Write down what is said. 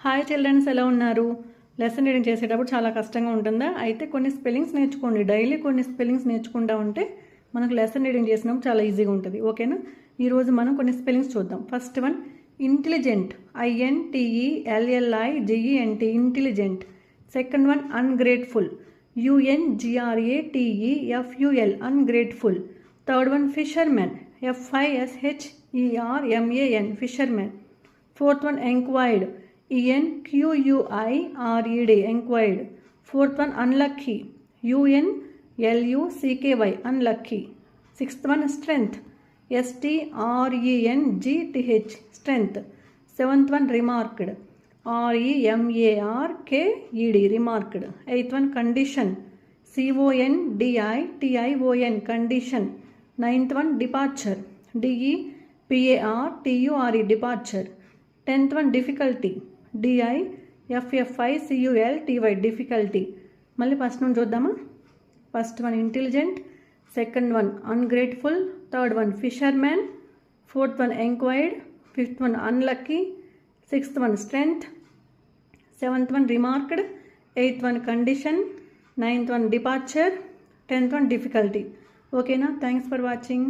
Hi children's, ఎలా ఉన్నారు? Lesson reading చేసేటప్పుడు చాలా కష్టంగా ఉంటుందా? అయితే కొన్ని స్పెల్లింగ్స్ నేర్చుకోండి. డైలీ కొన్ని స్పెల్లింగ్స్ నేర్చుకుంటా ఉంటే మనకు లెసన్ రీడింగ్ చేసినప్పుడు చాలా ఈజీగా ఉంటుంది. ఓకేనా? ఈరోజు మనం కొన్ని స్పెల్లింగ్స్ చూద్దాం. First one intelligent, INTELLIGENT, intelligent. Second one ungrateful, UNGRATEFUL, ungrateful. Third one fishermen, FISHERMAN, fishermen. Fourth one enquired, ENQUIRED, enquired. Fourth one unlucky, UNLUCKY, unlucky. Sixth one strength, STRENGTH, strength. Seventh one remarked, REMARKED, remarked. Eighth one condition, CONDITION, condition. Ninth one departure, DEPARTURE, departure. Tenth one difficulty, DIFFICULTY, difficulty. మళ్ళీ first one చూద్దామా? First one intelligent, second one ungrateful, third one fisherman, fourth one enquired, fifth one unlucky, sixth one strength, seventh one remarked, eighth one condition, ninth one departure, 10th one difficulty. ఓకేనా? Thanks for watching.